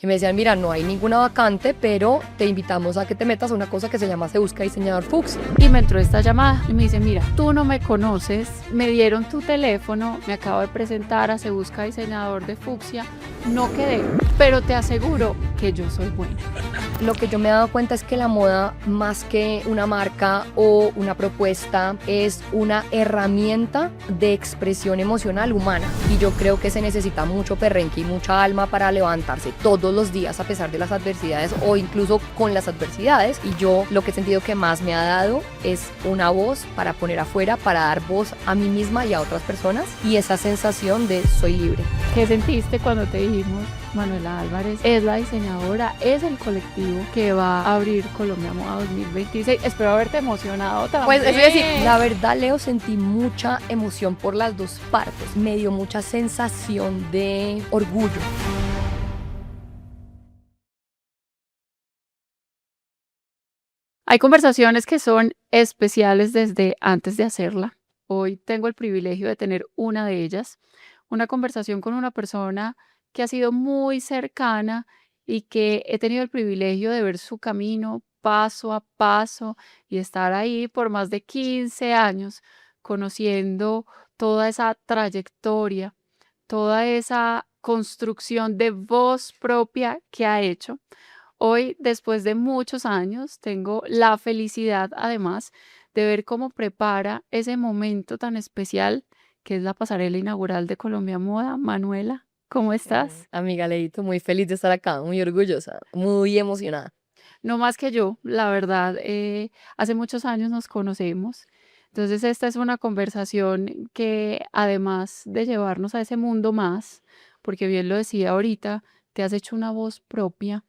Y me decían, mira, no hay ninguna vacante, pero te invitamos a que te metas a una cosa que se llama Se Busca Diseñador Fucsia. Y me entró esta llamada y me dice, mira, tú no me conoces, me dieron tu teléfono, me acabo de presentar a Se Busca Diseñador de Fucsia, no quedé, pero te aseguro que yo soy buena. Lo que yo me he dado cuenta es que la moda, más que una marca o una propuesta, es una herramienta de expresión emocional humana. Y yo creo que se necesita mucho perrenque y mucha alma para levantarse todos los días a pesar de las adversidades o incluso con las adversidades. Y yo lo que he sentido que más me ha dado es una voz para poner afuera, para dar voz a mí misma y a otras personas. Y esa sensación de soy libre. ¿Qué sentiste cuando te dijimos, Manuela Álvarez es la diseñadora, es el colectivo que va a abrir Colombia Moda 2026? Espero haberte emocionado también. Pues es decir, la verdad, Leo, sentí mucha emoción por las dos partes. Me dio mucha sensación de orgullo. Hay conversaciones que son especiales desde antes de hacerla. Hoy tengo el privilegio de tener una de ellas, una conversación con una persona que ha sido muy cercana y que he tenido el privilegio de ver su camino paso a paso y estar ahí por más de 15 años, conociendo toda esa trayectoria, toda esa construcción de voz propia que ha hecho. Hoy, después de muchos años, tengo la felicidad, además, de ver cómo prepara ese momento tan especial que es la pasarela inaugural de Colombia Moda. Manuela, ¿cómo estás? Amiga Leito, muy feliz de estar acá, muy orgullosa, muy emocionada. No más que yo, la verdad, hace muchos años nos conocemos. Entonces, esta es una conversación que, además de llevarnos a ese mundo más, porque bien lo decía ahorita, te has hecho una voz propia.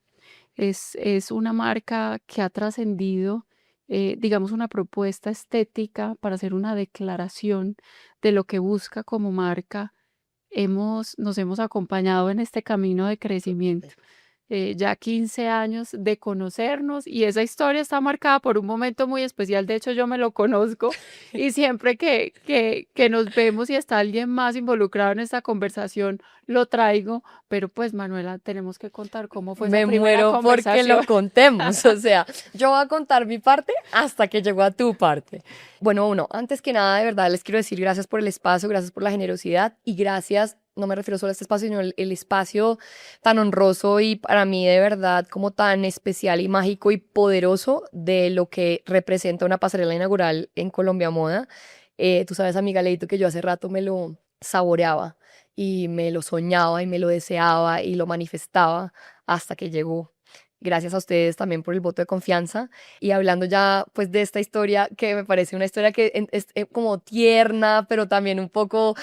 Es una marca que ha trascendido, digamos, una propuesta estética para hacer una declaración de lo que busca como marca. Nos hemos acompañado en este camino de crecimiento. Ya 15 años de conocernos y esa historia está marcada por un momento muy especial. De hecho, yo me lo conozco y siempre que nos vemos y está alguien más involucrado en esta conversación, lo traigo. Pero pues, Manuela, tenemos que contar cómo fue esa Me primera muero porque conversación. lo contemos, o sea, yo voy a contar mi parte hasta que llego a tu parte. Bueno, antes que nada, de verdad, les quiero decir gracias por el espacio, gracias por la generosidad y gracias, no me refiero solo a este espacio, sino el espacio tan honroso y para mí de verdad como tan especial y mágico y poderoso de lo que representa una pasarela inaugural en Colombia Moda. Tú sabes, amiga Leito, que yo hace rato me lo saboreaba y me lo soñaba y me lo deseaba y lo manifestaba hasta que llegó. Gracias a ustedes también por el voto de confianza. Y hablando ya pues de esta historia, que me parece una historia que es como tierna, pero también un poco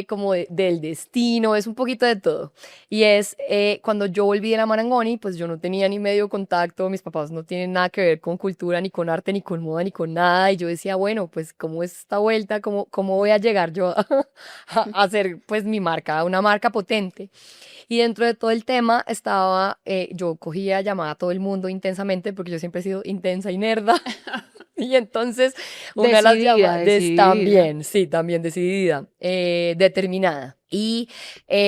como del destino, es un poquito de todo. Y es cuando yo volví de la Marangoni, pues yo no tenía ni medio contacto, mis papás no tienen nada que ver con cultura, ni con arte, ni con moda, ni con nada. Y yo decía, bueno, pues ¿cómo es esta vuelta? ¿Cómo voy a llegar yo a hacer pues mi marca, una marca potente? Y dentro de todo el tema estaba, yo cogía llamada a todo el mundo intensamente, porque yo siempre he sido intensa y nerda. Y entonces una de las Decidida, llamadas, decidida. también, sí, también decidida, determinada. Y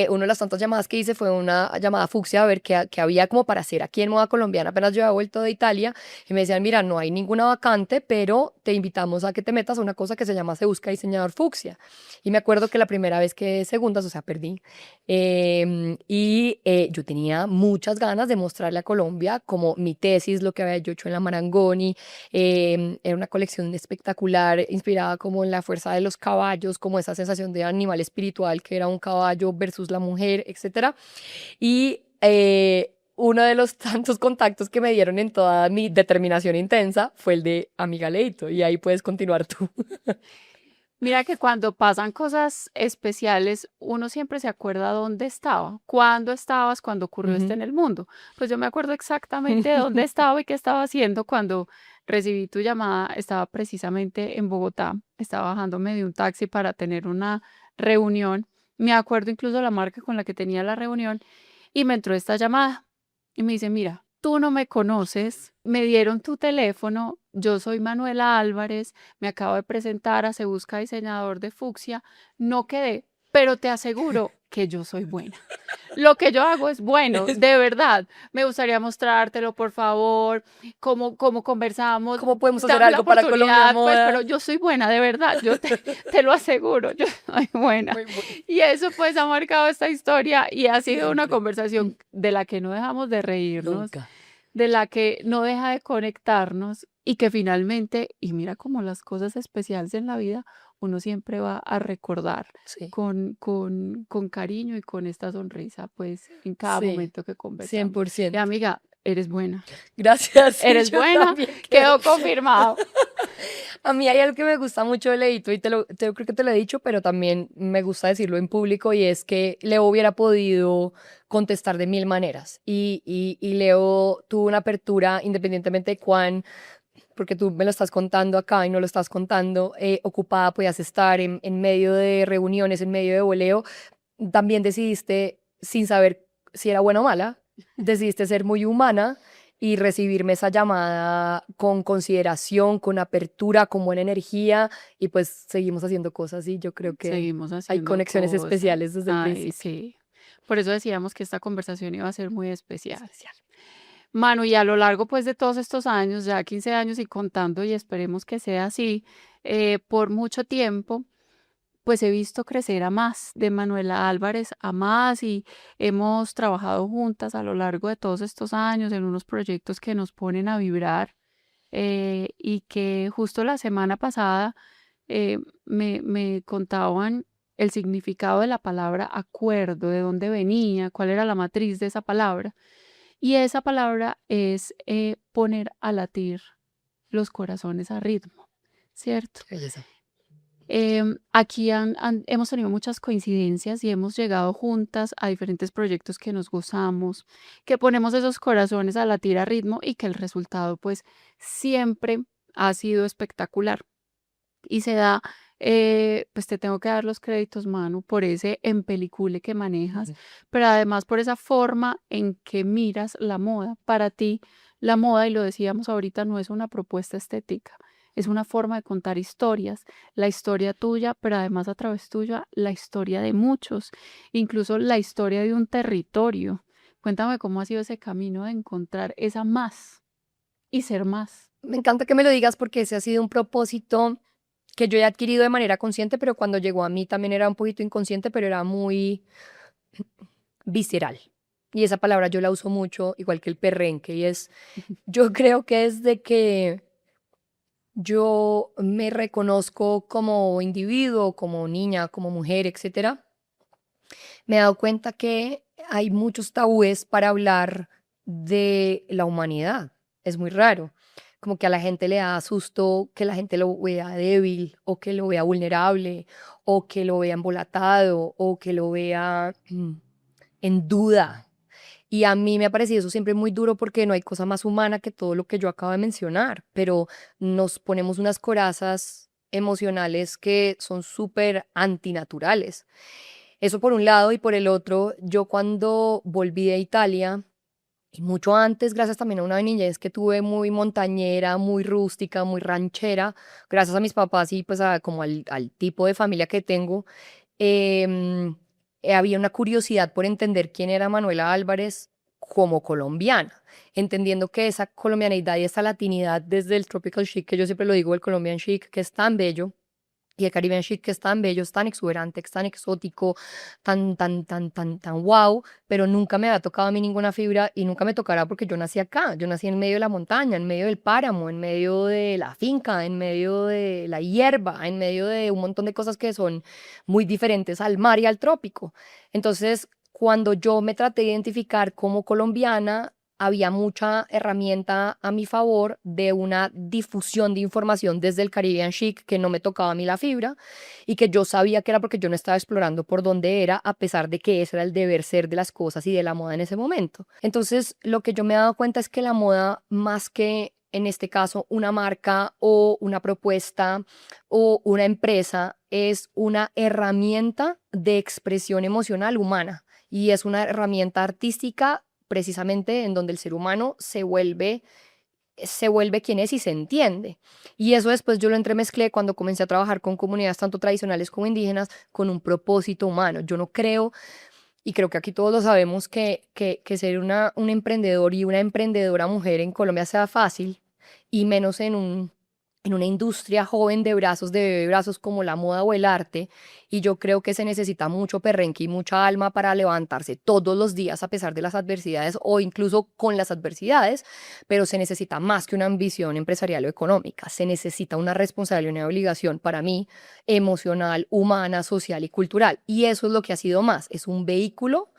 una de las tantas llamadas que hice fue una llamada fucsia a ver qué había como para hacer aquí en Moda Colombiana. Apenas yo había vuelto de Italia y me decían, mira, no hay ninguna vacante, pero te invitamos a que te metas a una cosa que se llama Se Busca Diseñador Fucsia. Y me acuerdo que la primera vez que segundas, o sea, perdí. Yo tenía muchas ganas de mostrarle a Colombia como mi tesis, lo que había yo hecho en la Marangoni. Era una colección espectacular, inspirada como en la fuerza de los caballos, como esa sensación de animal espiritual que era un caballo versus la mujer, etcétera. Y uno de los tantos contactos que me dieron en toda mi determinación intensa fue el de Amiga Leito, y ahí puedes continuar tú. Mira que cuando pasan cosas especiales, uno siempre se acuerda dónde estaba, cuándo estabas cuando ocurrió esto Ujú. en el mundo. Pues yo me acuerdo exactamente de dónde estaba y qué estaba haciendo cuando recibí tu llamada. Estaba precisamente en Bogotá, estaba bajándome de un taxi para tener una reunión. Me acuerdo incluso la marca con la que tenía la reunión y me entró esta llamada y me dice, mira, tú no me conoces, me dieron tu teléfono, yo soy Manuela Álvarez, me acabo de presentar a Se Busca Diseñador de Fucsia, no quedé, pero te aseguro que yo soy buena. Lo que yo hago es bueno, de verdad. Me gustaría mostrártelo, por favor, cómo conversamos. ¿Cómo podemos hacer Dame la algo para Colombia oportunidad, pues, pero Moda? yo soy buena, de verdad. Yo te lo aseguro, yo soy buena. Muy bueno. Y eso, pues, ha marcado esta historia y ha sido una Siempre. conversación de la que no dejamos de reírnos, Nunca. de la que no deja de conectarnos y que finalmente, y mira como las cosas especiales en la vida, uno siempre va a recordar Sí, con cariño y con esta sonrisa, pues en cada sí, momento que conversamos. Y 100%. amiga, eres buena, Gracias, sí, eres yo buena, también creo. quedó confirmado. A mí hay algo que me gusta mucho de Leito y creo que te lo he dicho, pero también me gusta decirlo en público y es que Leo hubiera podido contestar de mil maneras y Leo tuvo una apertura independientemente de cuán, porque tú me lo estás contando acá y no lo estás contando, ocupada podías estar en medio de reuniones, en medio de voleo, también decidiste, sin saber si era buena o mala, decidiste ser muy humana y recibirme esa llamada con consideración, con apertura, con buena energía y pues seguimos haciendo cosas y yo creo que Seguimos hay haciendo conexiones cosas. especiales desde el Ay, principio. sí. Por eso decíamos que esta conversación iba a ser muy especial. Especial. Manu, y a lo largo pues de todos estos años, ya 15 años y contando, y esperemos que sea así, por mucho tiempo, pues he visto crecer a más, de Manuela Álvarez a más, y hemos trabajado juntas a lo largo de todos estos años en unos proyectos que nos ponen a vibrar, y que justo la semana pasada me contaban el significado de la palabra acuerdo, de dónde venía, cuál era la matriz de esa palabra. Y esa palabra es poner a latir los corazones a ritmo, ¿cierto? Qué belleza. Aquí hemos tenido muchas coincidencias y hemos llegado juntas a diferentes proyectos que nos gozamos, que ponemos esos corazones a latir a ritmo y que el resultado pues siempre ha sido espectacular. Y se da, pues te tengo que dar los créditos, Manu, por ese empelicule que manejas, pero además por esa forma en que miras la moda. Para ti, la moda, y lo decíamos ahorita, no es una propuesta estética, es una forma de contar historias, la historia tuya, pero además a través tuya, la historia de muchos, incluso la historia de un territorio. Cuéntame cómo ha sido ese camino de encontrar esa más y ser más. Me encanta que me lo digas porque ese ha sido un propósito que yo he adquirido de manera consciente, pero cuando llegó a mí también era un poquito inconsciente, pero era muy visceral. Y esa palabra yo la uso mucho, igual que el perrenque, y es, yo creo que desde que yo me reconozco como individuo, como niña, como mujer, etcétera, me he dado cuenta que hay muchos tabúes para hablar de la humanidad. Es muy raro. Como que a la gente le da susto que la gente lo vea débil o que lo vea vulnerable o que lo vea embolatado o que lo vea en duda. Y a mí me ha parecido eso siempre muy duro porque no hay cosa más humana que todo lo que yo acabo de mencionar, pero nos ponemos unas corazas emocionales que son súper antinaturales. Eso por un lado y por el otro, yo cuando volví de Italia, y mucho antes, gracias también a una niñez que tuve muy montañera, muy rústica, muy ranchera, gracias a mis papás y pues como al tipo de familia que tengo, em, había una curiosidad por entender quién era Manuela Álvarez como colombiana, entendiendo que esa colombianidad y esa latinidad desde el tropical chic, que yo siempre lo digo, el Colombian chic, que es tan bello, y el Caribbean chic que es tan bello, es tan exuberante, es tan exótico, tan wow, pero nunca me había tocado a mí ninguna fibra y nunca me tocará porque yo nací acá, yo nací en medio de la montaña, en medio del páramo, en medio de la finca, en medio de la hierba, en medio de un montón de cosas que son muy diferentes al mar y al trópico. Entonces, cuando yo me traté de identificar como colombiana, había mucha herramienta a mi favor de una difusión de información desde el Caribbean Chic que no me tocaba a mí la fibra y que yo sabía que era porque yo no estaba explorando por dónde era, a pesar de que ese era el deber ser de las cosas y de la moda en ese momento. Entonces, lo que yo me he dado cuenta es que la moda, más que en este caso una marca o una propuesta o una empresa, es una herramienta de expresión emocional humana y es una herramienta artística precisamente en donde el ser humano se vuelve se vuelve quien es y se entiende. Y eso después yo lo entremezclé cuando comencé a trabajar con comunidades tanto tradicionales como indígenas con un propósito humano. Yo no creo, y creo que aquí todos lo sabemos, que ser un emprendedor y una emprendedora mujer en Colombia sea fácil, y menos en una industria joven de brazos, de bebé brazos como la moda o el arte. Y yo creo que se necesita mucho perrenque y mucha alma para levantarse todos los días a pesar de las adversidades o incluso con las adversidades, pero se necesita más que una ambición empresarial o económica, se necesita una responsabilidad y una obligación para mí emocional, humana, social y cultural. Y eso es lo que ha sido más, es un vehículo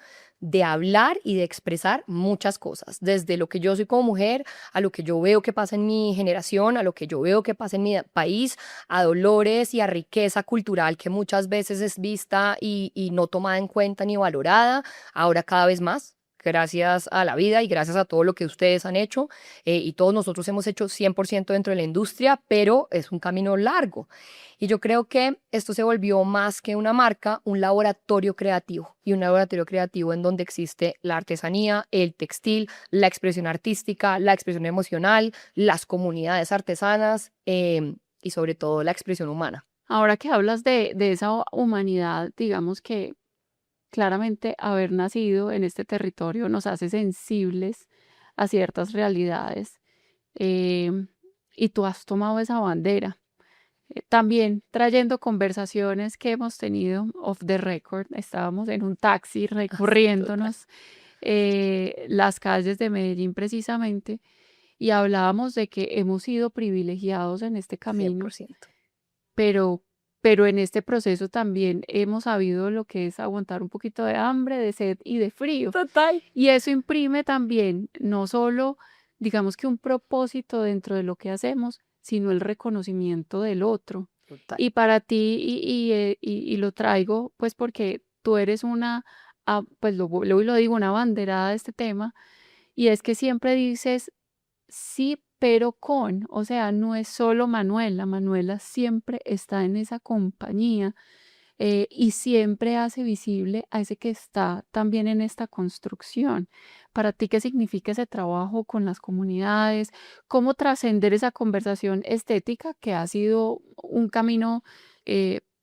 de hablar y de expresar muchas cosas, desde lo que yo soy como mujer, a lo que yo veo que pasa en mi generación, a lo que yo veo que pasa en mi país, a dolores y a riqueza cultural que muchas veces es vista y no tomada en cuenta ni valorada, ahora cada vez más. Gracias a la vida y gracias a todo lo que ustedes han hecho, y todos nosotros hemos hecho 100% dentro de la industria, pero es un camino largo. Y yo creo que esto se volvió más que una marca, un laboratorio creativo, y un laboratorio creativo en donde existe la artesanía, el textil, la expresión artística, la expresión emocional, las comunidades artesanas, y sobre todo la expresión humana. Ahora que hablas de esa humanidad, digamos que claramente haber nacido en este territorio nos hace sensibles a ciertas realidades, em, y tú has tomado esa bandera. También trayendo conversaciones que hemos tenido off the record, estábamos en un taxi Total, recorriéndonos las calles de Medellín precisamente y hablábamos de que hemos sido privilegiados en este camino, 100%. pero, pero en este proceso también hemos sabido lo que es aguantar un poquito de hambre, de sed y de frío. Total. Y eso imprime también no solo, digamos que un propósito dentro de lo que hacemos, sino el reconocimiento del otro. Total. Y para ti, y lo traigo, pues porque tú eres una, pues lo digo, una banderada de este tema, y es que siempre dices sí, pero con, o sea, no es solo Manuela, Manuela siempre está en esa compañía, y siempre hace visible a ese que está también en esta construcción. Para ti, ¿qué significa ese trabajo con las comunidades? ¿Cómo trascender esa conversación estética que ha sido un camino,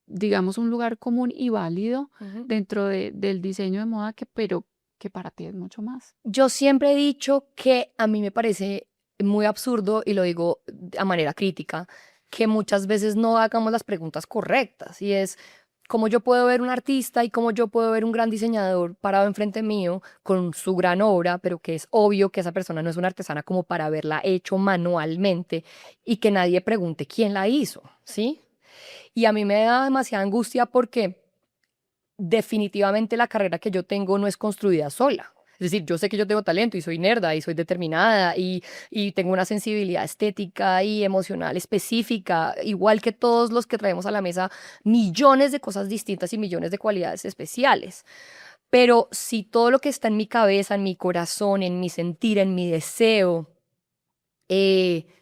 digamos, un lugar común y válido Ujú. dentro del diseño de moda, pero que para ti es mucho más? Yo siempre he dicho que a mí me parece muy absurdo, y lo digo a manera crítica, que muchas veces no hagamos las preguntas correctas. Y es, ¿cómo yo puedo ver un artista y cómo yo puedo ver un gran diseñador parado enfrente mío con su gran obra, pero que es obvio que esa persona no es una artesana como para haberla hecho manualmente y que nadie pregunte quién la hizo, ¿sí? Y a mí me da demasiada angustia porque definitivamente la carrera que yo tengo no es construida sola. Es decir, yo sé que yo tengo talento y soy nerda y soy determinada y tengo una sensibilidad estética y emocional específica, igual que todos los que traemos a la mesa millones de cosas distintas y millones de cualidades especiales. Pero si todo lo que está en mi cabeza, en mi corazón, en mi sentir, en mi deseo,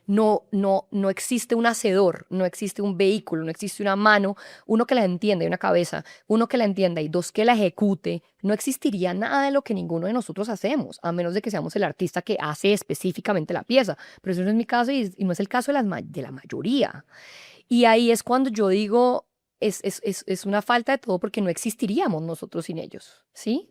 no existe un hacedor, no existe un vehículo, no existe una mano, uno que la entienda y una cabeza, uno que la entienda y dos que la ejecute, no existiría nada de lo que ninguno de nosotros hacemos, a menos de que seamos el artista que hace específicamente la pieza. Pero eso no es mi caso y no es el caso de, de la mayoría. Y ahí es cuando yo digo, es una falta de todo porque no existiríamos nosotros sin ellos, ¿sí?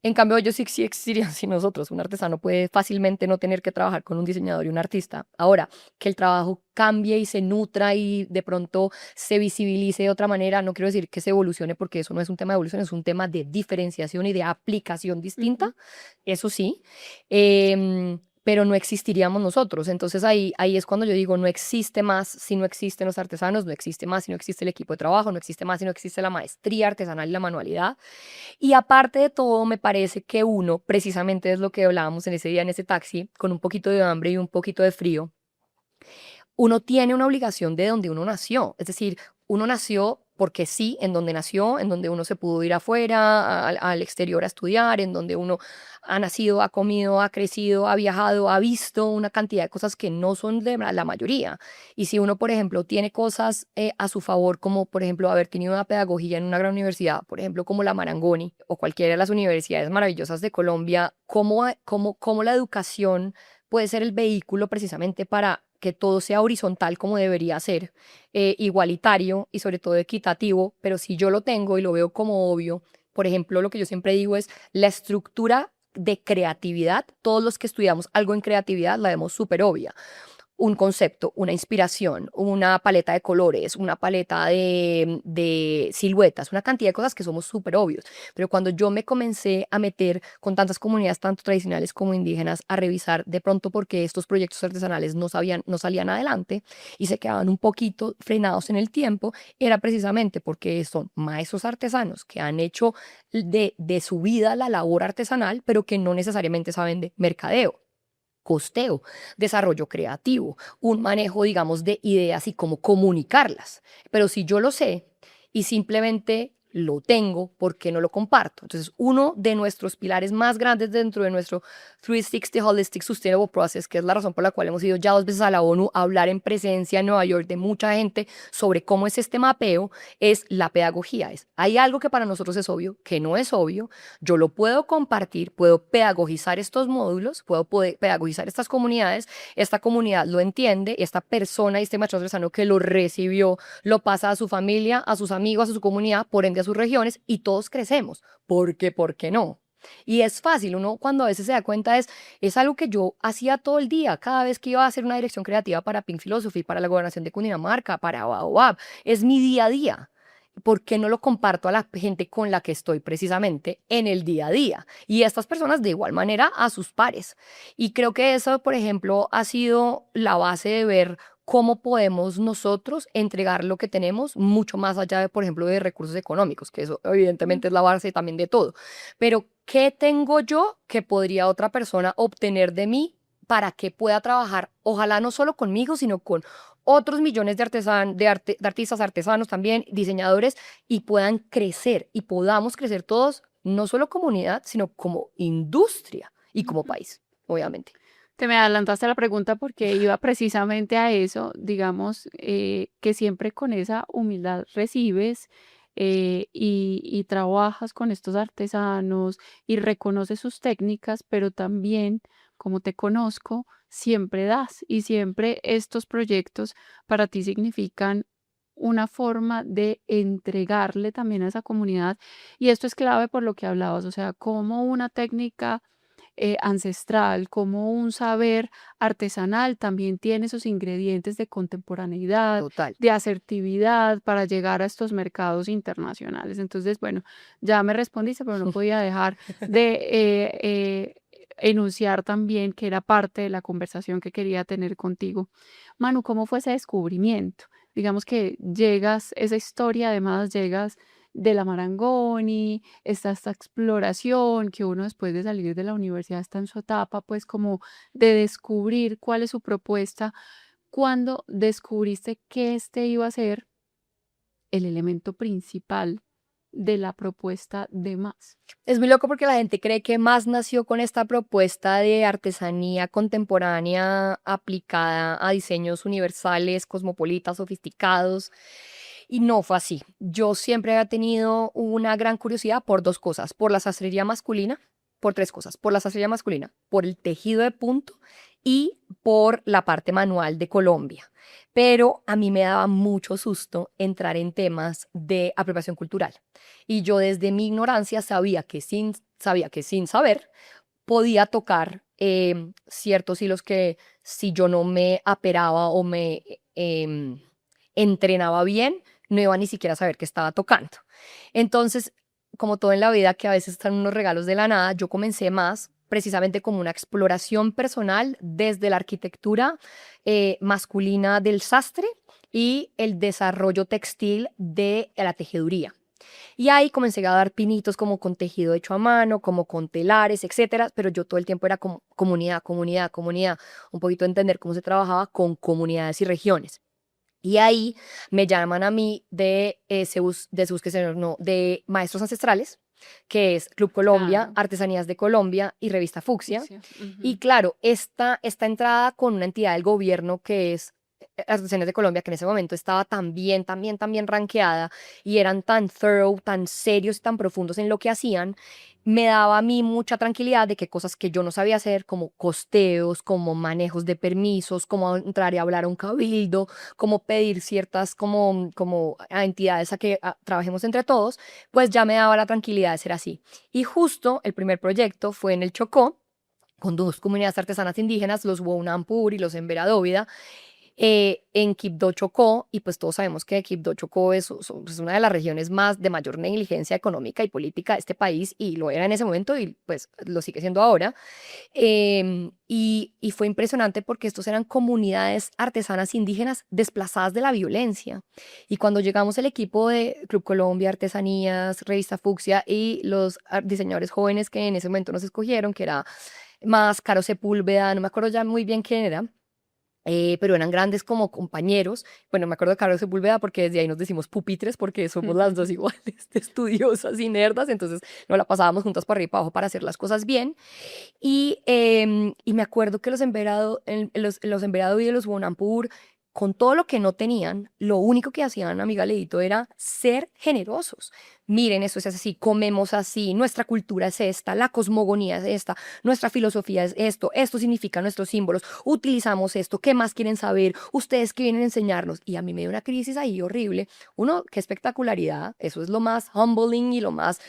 En cambio, ellos sí, sí existirían sin nosotros. Un artesano puede fácilmente no tener que trabajar con un diseñador y un artista. Ahora, que el trabajo cambie y se nutra y de pronto se visibilice de otra manera, no quiero decir que se evolucione porque eso no es un tema de evolución, es un tema de diferenciación y de aplicación Ujú. distinta. Eso sí. Pero no existiríamos nosotros. Entonces ahí es cuando yo digo, no existe más si no existen los artesanos, no existe más si no existe el equipo de trabajo, no existe más si no existe la maestría artesanal y la manualidad. Y aparte de todo, me parece que uno, precisamente es lo que hablábamos en ese día en ese taxi, con un poquito de hambre y un poquito de frío, uno tiene una obligación de donde uno nació. Es decir, uno nació porque sí, en donde nació, en donde uno se pudo ir afuera, al exterior a estudiar, en donde uno ha nacido, ha comido, ha crecido, ha viajado, ha visto una cantidad de cosas que no son de la mayoría. Y si uno, por ejemplo, tiene cosas a su favor, como por ejemplo haber tenido una pedagogía en una gran universidad, por ejemplo como la Marangoni o cualquiera de las universidades maravillosas de Colombia, cómo la educación puede ser el vehículo precisamente para que todo sea horizontal como debería ser, igualitario y sobre todo equitativo, pero si yo lo tengo y lo veo como obvio, por ejemplo, lo que yo siempre digo es la estructura de creatividad, todos los que estudiamos algo en creatividad la vemos súper obvia, un concepto, una inspiración, una paleta de colores, una paleta de siluetas, una cantidad de cosas que somos súper obvios. Pero cuando yo me comencé a meter con tantas comunidades, tanto tradicionales como indígenas, a revisar de pronto por qué estos proyectos artesanales no salían adelante y se quedaban un poquito frenados en el tiempo, era precisamente porque son maestros artesanos que han hecho de su vida la labor artesanal, pero que no necesariamente saben de mercadeo, costeo, desarrollo creativo, un manejo, digamos, de ideas y cómo comunicarlas. Pero si yo lo sé y simplemente lo tengo, ¿por qué no lo comparto? Entonces, uno de nuestros pilares más grandes dentro de nuestro 360 Holistic Sustainable Process, que es la razón por la cual hemos ido ya 2 veces a la ONU a hablar en presencia en Nueva York de mucha gente sobre cómo es este mapeo, es la pedagogía. Hay algo que para nosotros es obvio, que no es obvio, yo lo puedo compartir, puedo pedagogizar estos módulos, puedo poder pedagogizar estas comunidades, esta comunidad lo entiende, esta persona y este maestro artesano que lo recibió, lo pasa a su familia, a sus amigos, a su comunidad, por ende a sus regiones y todos crecemos. ¿Por qué no? Y es fácil, uno cuando a veces se da cuenta es algo que yo hacía todo el día, cada vez que iba a hacer una dirección creativa para Pink Philosophy, para la gobernación de Cundinamarca, para Baobab, es mi día a día. ¿Por qué no lo comparto a la gente con la que estoy precisamente en el día a día? Y estas personas de igual manera a sus pares. Y creo que eso, por ejemplo, ha sido la base de ver cómo podemos nosotros entregar lo que tenemos mucho más allá de, por ejemplo, de recursos económicos, que eso evidentemente es la base también de todo. Pero, ¿qué tengo yo que podría otra persona obtener de mí para que pueda trabajar, ojalá no solo conmigo, sino con otros millones de artistas, artesanos también, diseñadores, y puedan crecer y podamos crecer todos, no solo comunidad, sino como industria y como Ujú. país, obviamente. Te me adelantaste a la pregunta porque iba precisamente a eso, digamos, que siempre con esa humildad recibes y trabajas con estos artesanos y reconoces sus técnicas, pero también, como te conozco, siempre das y siempre estos proyectos para ti significan una forma de entregarle también a esa comunidad. Y esto es clave por lo que hablabas, o sea, como una técnica ancestral, como un saber artesanal también tiene esos ingredientes de contemporaneidad, Total. de asertividad para llegar a estos mercados internacionales. Entonces, bueno, ya me respondiste, pero no podía dejar de enunciar también que era parte de la conversación que quería tener contigo. Manu, ¿cómo fue ese descubrimiento? Digamos que llegas, esa historia, además llegas de la Marangoni, está esta exploración que uno después de salir de la universidad está en su etapa, pues como de descubrir cuál es su propuesta. Cuando descubriste que este iba a ser el elemento principal de la propuesta de más. Es muy loco porque la gente cree que más nació con esta propuesta de artesanía contemporánea aplicada a diseños universales, cosmopolitas, sofisticados. Y no fue así. Yo siempre había tenido una gran curiosidad por 2 cosas, por la sastrería masculina, por 3 cosas, por la sastrería masculina, por el tejido de punto y por la parte manual de Colombia. Pero a mí me daba mucho susto entrar en temas de apropiación cultural. Y yo desde mi ignorancia sabía que sin saber podía tocar ciertos hilos que si yo no me aperaba o me entrenaba bien, no iba ni siquiera a saber que estaba tocando. Entonces, como todo en la vida, que a veces están unos regalos de la nada, yo comencé más precisamente como una exploración personal desde la arquitectura masculina del sastre y el desarrollo textil de la tejeduría. Y ahí comencé a dar pinitos como con tejido hecho a mano, como con telares, etcétera, pero yo todo el tiempo era como comunidad, comunidad, comunidad, un poquito entender cómo se trabajaba con comunidades y regiones. Y ahí me llaman a mí de Maestros Ancestrales, que es Club Colombia, Claro, Artesanías de Colombia y Revista Fucsia. fucsia. Y Ujú. claro, esta entrada con una entidad del gobierno que es Artesanías de Colombia, que en ese momento estaba tan bien rankeada y eran tan thorough, tan serios y tan profundos en lo que hacían, me daba a mí mucha tranquilidad de que cosas que yo no sabía hacer, como costeos, como manejos de permisos, como entrar y hablar a un cabildo, como pedir ciertas como a entidades a que trabajemos entre todos, pues ya me daba la tranquilidad de ser así. Y justo el primer proyecto fue en el Chocó, con dos comunidades artesanas indígenas, los Wonampur y los Emberadóvida, en Quibdó, Chocó, y pues todos sabemos que Quibdó, Chocó es una de las regiones más de mayor negligencia económica y política de este país, y lo era en ese momento y pues lo sigue siendo ahora. Y fue impresionante porque estos eran comunidades artesanas indígenas desplazadas de la violencia. Y cuando llegamos el equipo de Club Colombia, Artesanías, Revista Fucsia y los diseñadores jóvenes que en ese momento nos escogieron, que era más Caro Sepúlveda, no me acuerdo ya muy bien quién era, pero eran grandes como compañeros. Bueno, me acuerdo de Carlos Sepúlveda porque desde ahí nos decimos pupitres porque somos las dos iguales de estudiosas y nerdas, entonces nos la pasábamos juntas para arriba y para abajo para hacer las cosas bien. Y me acuerdo que los Emberado y los Bonampur, con todo lo que no tenían, lo único que hacían, amiga Leito, era ser generosos. Miren, esto es así, comemos así, nuestra cultura es esta, la cosmogonía es esta, nuestra filosofía es esto significa nuestros símbolos, utilizamos esto, ¿qué más quieren saber? Ustedes que vienen a enseñarnos. Y a mí me dio una crisis ahí horrible. Uno, qué espectacularidad, eso es lo más humbling y lo más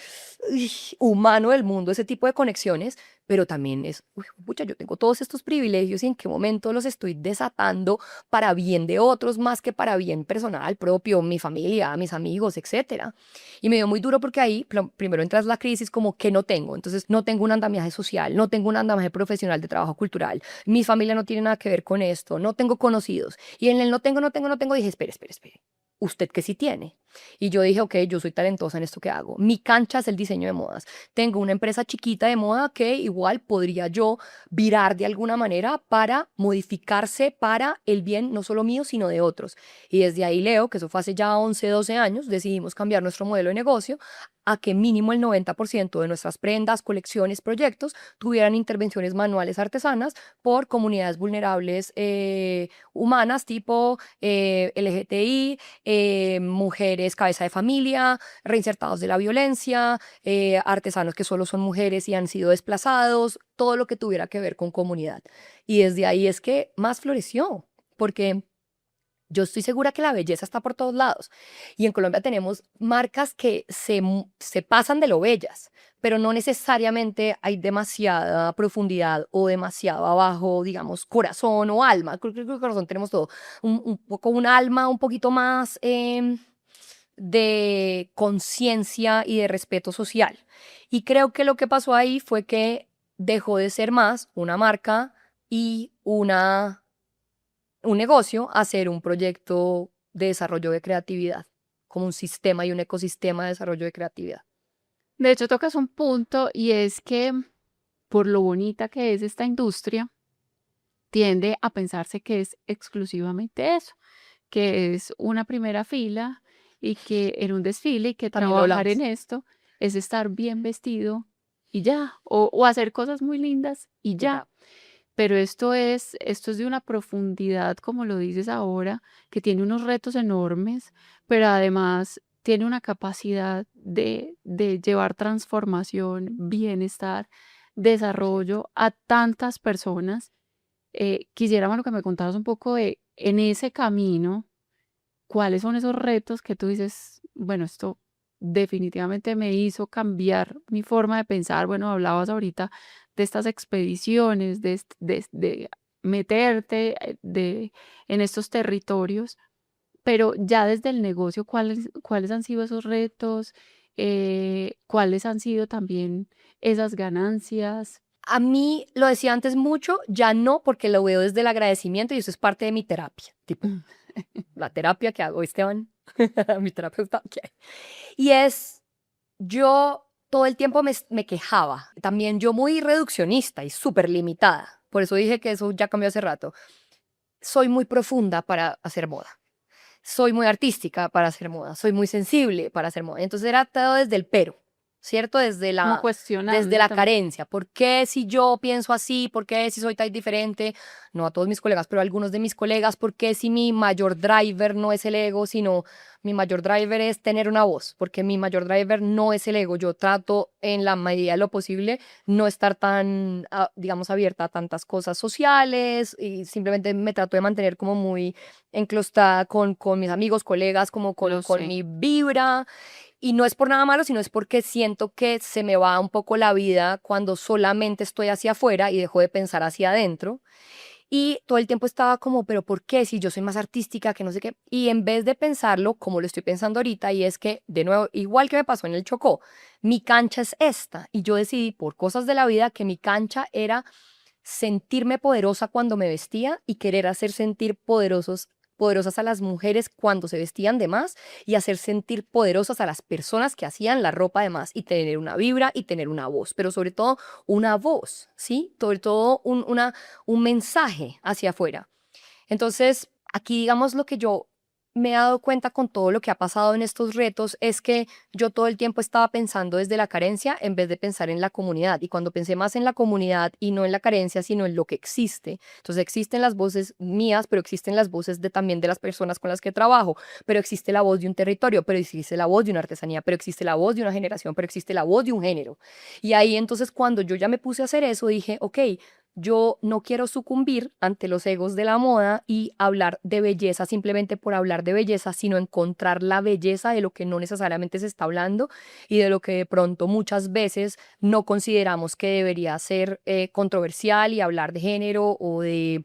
humano del mundo, ese tipo de conexiones, pero también es, uy, pucha, yo tengo todos estos privilegios y en qué momento los estoy desatando para bien de otros más que para bien personal propio, mi familia, mis amigos, etcétera. Y me dio muy duro porque ahí primero entras la crisis como que no tengo, entonces no tengo un andamiaje social, no tengo un andamiaje profesional de trabajo cultural, mi familia no tiene nada que ver con esto, no tengo conocidos. Y en el no tengo, dije, espere. ¿Usted qué sí tiene? Y yo dije, ok, yo soy talentosa en esto que hago. Mi cancha es el diseño de modas. Tengo una empresa chiquita de moda que igual podría yo virar de alguna manera para modificarse para el bien no solo mío, sino de otros. Y desde ahí Leo, que eso fue hace ya 11 12 años, decidimos cambiar nuestro modelo de negocio a que mínimo el 90% de nuestras prendas, colecciones, proyectos tuvieran intervenciones manuales artesanas por comunidades vulnerables humanas tipo LGTI, mujeres cabeza de familia, reinsertados de la violencia, artesanos que solo son mujeres y han sido desplazados, todo lo que tuviera que ver con comunidad. Y desde ahí es que más floreció, porque yo estoy segura que la belleza está por todos lados. Y en Colombia tenemos marcas que se pasan de lo bellas, pero no necesariamente hay demasiada profundidad o demasiado abajo, digamos, corazón o alma. Creo que corazón tenemos todo. Un poco un alma un poquito más de conciencia y de respeto social. Y creo que lo que pasó ahí fue que dejó de ser más una marca y un negocio a ser un proyecto de desarrollo de creatividad, como un sistema y un ecosistema de desarrollo de creatividad. De hecho, tocas un punto y es que por lo bonita que es esta industria, tiende a pensarse que es exclusivamente eso, que es una primera fila y que en un desfile y que También lo trabajar en hablamos. esto es estar bien vestido y ya, o hacer cosas muy lindas y Y ya. ya. Pero esto es de una profundidad, como lo dices ahora, que tiene unos retos enormes, pero además tiene una capacidad de llevar transformación, bienestar, desarrollo a tantas personas. Quisiera, Manu, que me contaras un poco de en ese camino, cuáles son esos retos que tú dices, bueno, esto definitivamente me hizo cambiar mi forma de pensar. Bueno, hablabas ahorita de estas expediciones, de meterte en estos territorios, pero ya desde el negocio, ¿cuáles han sido esos retos? ¿Cuáles han sido también esas ganancias? A mí, lo decía antes mucho, ya no, porque lo veo desde el agradecimiento y eso es parte de mi terapia, tipo, la terapia que hago, Esteban, mi terapeuta, que hay. Y es, yo todo el tiempo me quejaba, también yo muy reduccionista y súper limitada, por eso dije que eso ya cambió hace rato. Soy muy profunda para hacer moda. Soy muy artística para hacer moda, soy muy sensible para hacer moda. Entonces era todo desde el pero. ¿cierto? Desde Como desde cuestionando la también. carencia. ¿Por qué si yo pienso así? ¿Por qué si soy tan diferente? No a todos mis colegas, pero a algunos de mis colegas. ¿Por qué si mi mayor driver no es el ego, sino mi mayor driver es tener una voz? Porque mi mayor driver no es el ego. Yo trato en la medida de lo posible no estar tan, digamos, abierta a tantas cosas sociales y simplemente me trato de mantener como muy enclostada con mis amigos, colegas, como Lo con sé. mi vibra. Y no es por nada malo, sino es porque siento que se me va un poco la vida cuando solamente estoy hacia afuera y dejo de pensar hacia adentro. Y todo el tiempo estaba como, pero ¿por qué? Si yo soy más artística, que no sé qué. Y en vez de pensarlo como lo estoy pensando ahorita, y es que, de nuevo, igual que me pasó en el Chocó, mi cancha es esta. Y yo decidí, por cosas de la vida, que mi cancha era sentirme poderosa cuando me vestía y querer hacer sentir poderosas a las mujeres cuando se vestían de más y hacer sentir poderosas a las personas que hacían la ropa de más y tener una vibra y tener una voz, pero sobre todo una voz, ¿sí? Sobre todo un mensaje hacia afuera. Entonces, aquí digamos lo que yo me he dado cuenta con todo lo que ha pasado en estos retos es que yo todo el tiempo estaba pensando desde la carencia en vez de pensar en la comunidad. Y cuando pensé más en la comunidad y no en la carencia, sino en lo que existe. Entonces existen las voces mías, pero existen las voces de también de las personas con las que trabajo, pero existe la voz de un territorio, pero existe la voz de una artesanía, pero existe la voz de una generación, pero existe la voz de un género. Y ahí entonces cuando yo ya me puse a hacer eso, dije, ok, yo no quiero sucumbir ante los egos de la moda y hablar de belleza simplemente por hablar de belleza, sino encontrar la belleza de lo que no necesariamente se está hablando y de lo que de pronto muchas veces no consideramos que debería ser controversial y hablar de género o de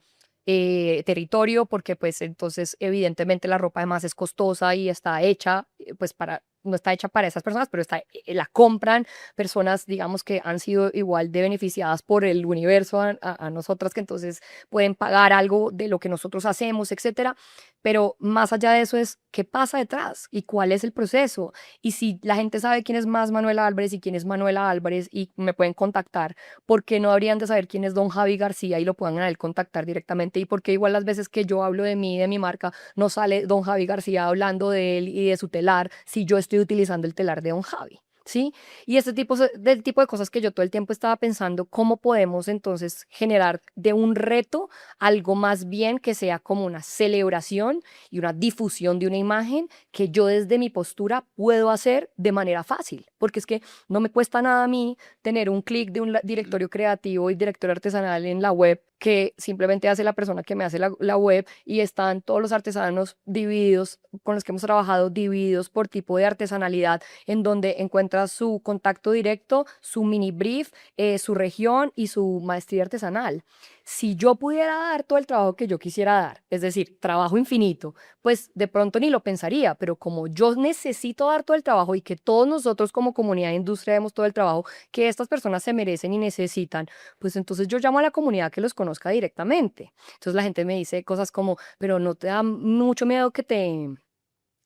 territorio, porque pues entonces evidentemente la ropa además es costosa y está hecha pues para... No está hecha para esas personas, pero la compran personas, digamos, que han sido igual de beneficiadas por el universo a nosotras, que entonces pueden pagar algo de lo que nosotros hacemos, etcétera. Pero más allá de eso es qué pasa detrás y cuál es el proceso. Y si la gente sabe quién es más Manuela Álvarez y quién es Manuela Álvarez y me pueden contactar, ¿por qué no habrían de saber quién es don Javi García y lo puedan a él contactar directamente? Y por qué igual las veces que yo hablo de mí y de mi marca, no sale don Javi García hablando de él y de su telar si yo estoy utilizando el telar de don Javi. ¿Sí? Y este del tipo de cosas que yo todo el tiempo estaba pensando, ¿cómo podemos entonces generar de un reto algo más bien que sea como una celebración y una difusión de una imagen que yo desde mi postura puedo hacer de manera fácil? Porque es que no me cuesta nada a mí tener un clic de un directorio creativo y directorio artesanal en la web que simplemente hace la persona que me hace la web y están todos los artesanos divididos con los que hemos trabajado, divididos por tipo de artesanalidad, en donde encuentra su contacto directo, su mini brief, su región y su maestría artesanal. Si yo pudiera dar todo el trabajo que yo quisiera dar, es decir, trabajo infinito, pues de pronto ni lo pensaría, pero como yo necesito dar todo el trabajo y que todos nosotros como comunidad de industria demos todo el trabajo que estas personas se merecen y necesitan, pues entonces yo llamo a la comunidad que los conozca directamente. Entonces la gente me dice cosas como, pero no te da mucho miedo que te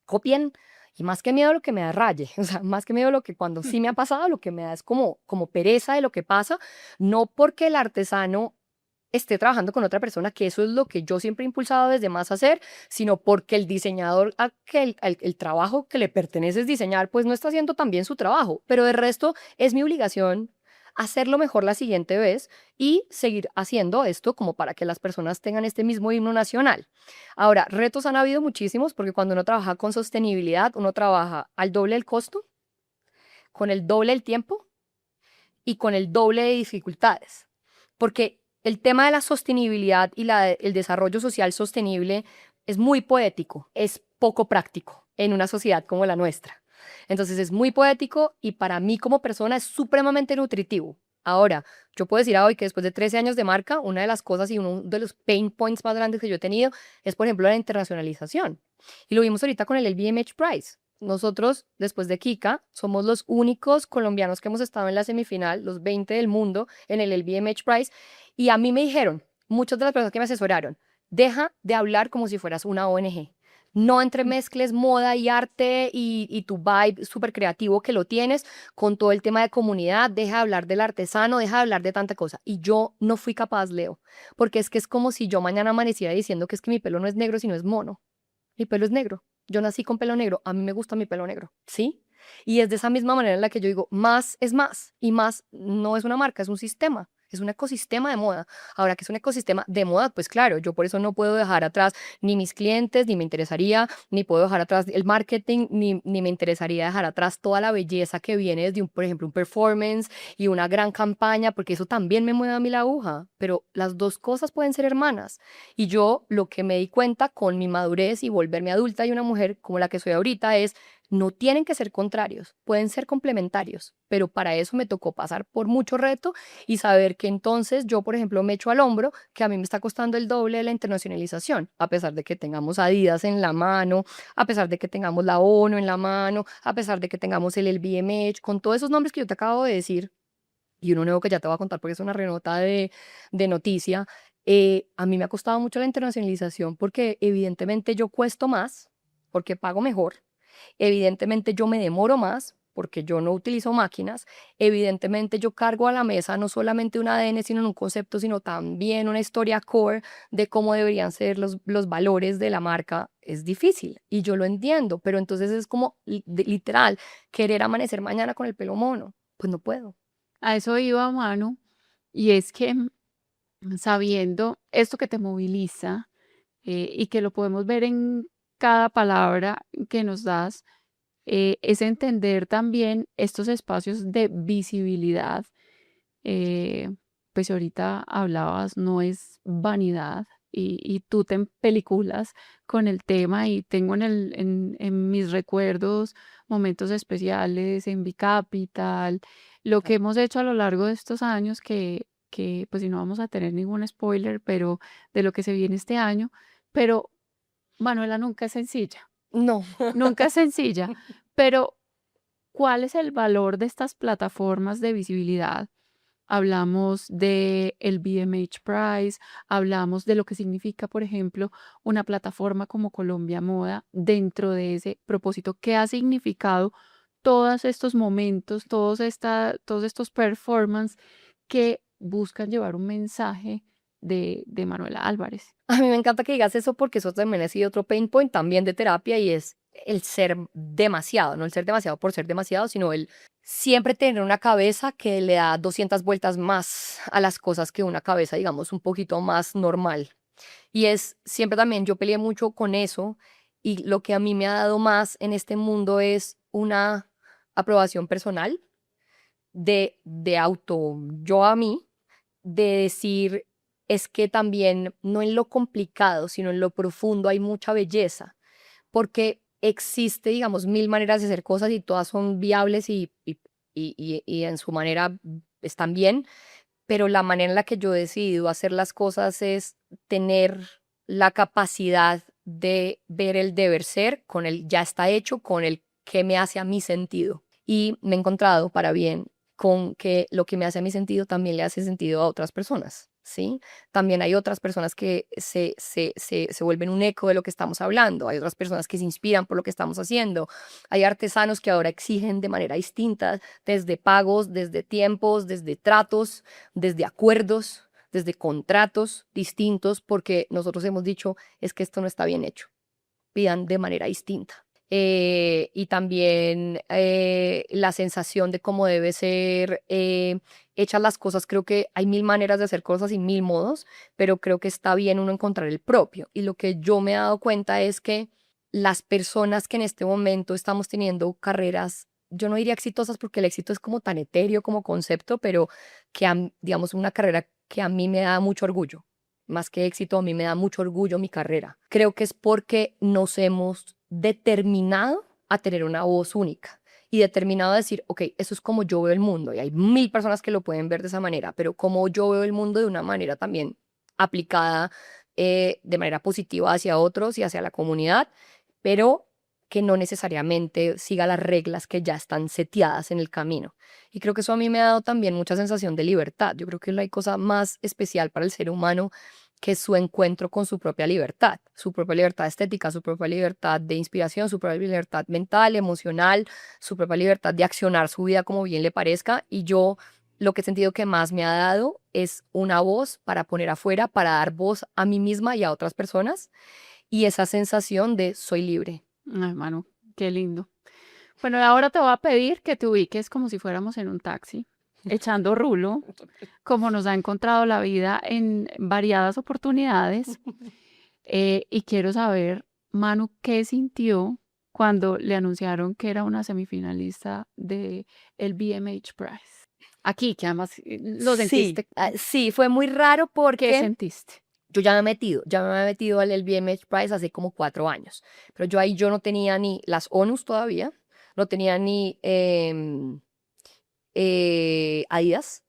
copien. Y más que miedo lo que me da raye, o sea, más que miedo lo que cuando sí me ha pasado, lo que me da es como pereza de lo que pasa, no porque el artesano esté trabajando con otra persona, que eso es lo que yo siempre he impulsado desde más hacer, sino porque el diseñador, el trabajo que le pertenece es diseñar, pues no está haciendo tan bien su trabajo, pero de resto es mi obligación hacerlo mejor la siguiente vez y seguir haciendo esto como para que las personas tengan este mismo himno nacional. Ahora, retos han habido muchísimos porque cuando uno trabaja con sostenibilidad, uno trabaja al doble del costo, con el doble del tiempo y con el doble de dificultades. Porque el tema de la sostenibilidad y el desarrollo social sostenible es muy poético, es poco práctico en una sociedad como la nuestra. Entonces es muy poético y para mí como persona es supremamente nutritivo. Ahora, yo puedo decir hoy que después de 13 años de marca, una de las cosas y uno de los pain points más grandes que yo he tenido es, por ejemplo, la internacionalización. Y lo vimos ahorita con el LVMH Prize. Nosotros, después de Kika, somos los únicos colombianos que hemos estado en la semifinal, los 20 del mundo, en el LVMH Prize. Y a mí me dijeron, muchas de las personas que me asesoraron, deja de hablar como si fueras una ONG. No entremezcles moda y arte y tu vibe súper creativo que lo tienes con todo el tema de comunidad. Deja de hablar del artesano, deja de hablar de tanta cosa. Y yo no fui capaz, Leo, porque es que es como si yo mañana amaneciera diciendo que es que mi pelo no es negro, sino es mono. Mi pelo es negro. Yo nací con pelo negro. A mí me gusta mi pelo negro. ¿Sí? Y es de esa misma manera en la que yo digo, más es más. Y más no es una marca, es un sistema. Es un ecosistema de moda. Ahora que es un ecosistema de moda, pues claro, yo por eso no puedo dejar atrás ni mis clientes, ni me interesaría, ni puedo dejar atrás el marketing, ni me interesaría dejar atrás toda la belleza que viene desde, por ejemplo, un performance y una gran campaña, porque eso también me mueve a mí la aguja. Pero las dos cosas pueden ser hermanas. Y yo lo que me di cuenta con mi madurez y volverme adulta y una mujer como la que soy ahorita es, no tienen que ser contrarios, pueden ser complementarios, pero para eso me tocó pasar por mucho reto y saber que entonces yo, por ejemplo, me echo al hombro que a mí me está costando el doble de la internacionalización, a pesar de que tengamos Adidas en la mano, a pesar de que tengamos la ONU en la mano, a pesar de que tengamos el LVMH, con todos esos nombres que yo te acabo de decir, y uno nuevo que ya te voy a contar porque es una renota de noticia, a mí me ha costado mucho la internacionalización porque evidentemente yo cuesto más, porque pago mejor, evidentemente yo me demoro más porque yo no utilizo máquinas, evidentemente yo cargo a la mesa no solamente un ADN, sino un concepto, sino también una historia core de cómo deberían ser los valores de la marca. Es difícil y yo lo entiendo, pero entonces es como literal querer amanecer mañana con el pelo mono. Pues no puedo. A eso iba, Manu, y es que sabiendo esto que te moviliza y que lo podemos ver en cada palabra que nos das, es entender también estos espacios de visibilidad. eh, pues ahorita hablabas, no es vanidad. Y tú te peliculas con el tema y tengo en mis recuerdos momentos especiales en Bicapital, lo que hemos hecho a lo largo de estos años que pues si no vamos a tener ningún spoiler, pero de lo que se viene este año, pero Manuela nunca es sencilla, No. nunca es sencilla, pero ¿cuál es el valor de estas plataformas de visibilidad? Hablamos de el BMH Prize, hablamos de lo que significa, por ejemplo, una plataforma como Colombia Moda dentro de ese propósito. ¿Qué ha significado todos estos momentos, todos estos performances que buscan llevar un mensaje de Manuela Álvarez? A mí me encanta que digas eso porque eso también ha sido otro pain point también de terapia y es el ser demasiado, no el ser demasiado por ser demasiado, sino el siempre tener una cabeza que le da 200 vueltas más a las cosas que una cabeza, digamos, un poquito más normal. Y es siempre también, yo peleé mucho con eso y lo que a mí me ha dado más en este mundo es una aprobación personal de auto, yo a mí, de decir, es que también no en lo complicado, sino en lo profundo hay mucha belleza, porque existe, digamos, mil maneras de hacer cosas y todas son viables y en su manera están bien, pero la manera en la que yo he decidido hacer las cosas es tener la capacidad de ver el deber ser con el ya está hecho, con el que me hace a mi sentido. Y me he encontrado para bien con que lo que me hace a mi sentido también le hace sentido a otras personas. ¿Sí? También hay otras personas que se vuelven un eco de lo que estamos hablando, hay otras personas que se inspiran por lo que estamos haciendo, hay artesanos que ahora exigen de manera distinta, desde pagos, desde tiempos, desde tratos, desde acuerdos, desde contratos distintos, porque nosotros hemos dicho, es que esto no está bien hecho, pidan de manera distinta. Y también la sensación de cómo debe ser hechas las cosas. Creo que hay mil maneras de hacer cosas y mil modos, pero creo que está bien uno encontrar el propio. Y lo que yo me he dado cuenta es que las personas que en este momento estamos teniendo carreras, yo no diría exitosas porque el éxito es como tan etéreo como concepto, pero que, digamos, una carrera que a mí me da mucho orgullo. Más que éxito, a mí me da mucho orgullo mi carrera. Creo que es porque nos hemos determinado a tener una voz única y determinado a decir, ok, eso es como yo veo el mundo. Y hay mil personas que lo pueden ver de esa manera, pero como yo veo el mundo de una manera también aplicada de manera positiva hacia otros y hacia la comunidad, pero que no necesariamente siga las reglas que ya están seteadas en el camino. Y creo que eso a mí me ha dado también mucha sensación de libertad. Yo creo que no hay cosa más especial para el ser humano que su encuentro con su propia libertad estética, su propia libertad de inspiración, su propia libertad mental, emocional, su propia libertad de accionar su vida como bien le parezca. Y yo lo que he sentido que más me ha dado es una voz para poner afuera, para dar voz a mí misma y a otras personas, y esa sensación de soy libre. Ay, Manu, qué lindo. Bueno, ahora te voy a pedir que te ubiques como si fuéramos en un taxi, echando rulo, como nos ha encontrado la vida en variadas oportunidades. Y quiero saber, Manu, ¿qué sintió cuando le anunciaron que era una semifinalista de el BMH Prize? Aquí, que además lo Sí, sentiste. sí, fue muy raro ¿Qué porque sentiste? yo ya me había metido al LVMH Prize hace como 4 años, pero yo no tenía ni las ONUs todavía, no tenía ni Adidas,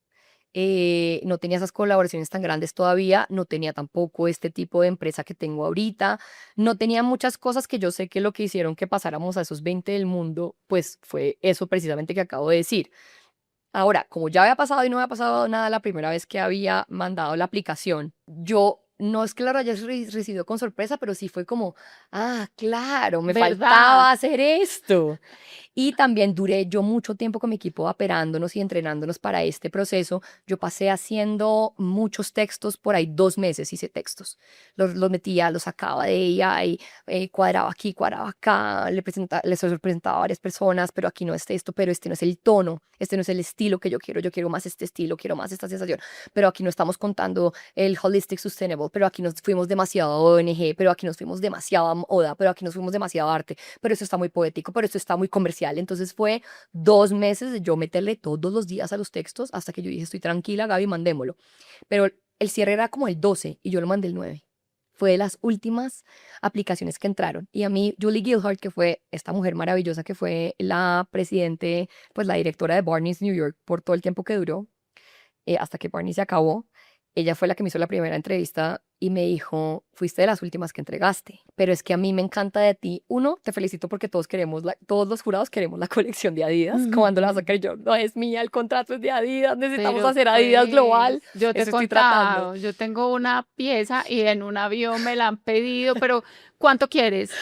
no tenía esas colaboraciones tan grandes todavía, no tenía tampoco este tipo de empresa que tengo ahorita, no tenía muchas cosas que yo sé que lo que hicieron que pasáramos a esos 20 del mundo, pues fue eso precisamente que acabo de decir. Ahora, como ya había pasado y no había pasado nada la primera vez que había mandado la aplicación, yo no es que la haya recibido con sorpresa, pero sí fue como, ah, claro, me ¿Verdad? faltaba hacer esto. Y también duré yo mucho tiempo con mi equipo aperándonos y entrenándonos para este proceso. Yo pasé haciendo muchos textos, por ahí 2 meses hice textos. Los metía, los sacaba de ella y cuadraba aquí, cuadraba acá, les presentaba a varias personas, pero aquí no es esto, pero este no es el tono, este no es el estilo que yo quiero más este estilo, quiero más esta sensación, pero aquí no estamos contando el holistic sustainable, pero aquí nos fuimos demasiado ONG, pero aquí nos fuimos demasiado a moda, pero aquí nos fuimos demasiado arte, pero esto está muy poético, pero esto está muy comercial. Entonces fue 2 meses de yo meterle todos los días a los textos hasta que yo dije, estoy tranquila, Gaby, mandémoslo. Pero el cierre era como el 12 y yo lo mandé el 9. Fue de las últimas aplicaciones que entraron. Y a mí, Julie Gilhart, que fue esta mujer maravillosa, que fue la presidente, pues la directora de Barneys New York por todo el tiempo que duró, hasta que Barney se acabó, ella fue la que me hizo la primera entrevista y me dijo, fuiste de las últimas que entregaste, pero es que a mí me encanta de ti. Uno, te felicito porque todos queremos, todos los jurados queremos la colección de Adidas. Cuando la vas a sacar yo, no es mía, el contrato es de Adidas, necesitamos Pero hacer Adidas pues, global. yo te he Eso estoy tratando. contado, yo tengo una pieza y en un avión me la han pedido, pero ¿cuánto quieres?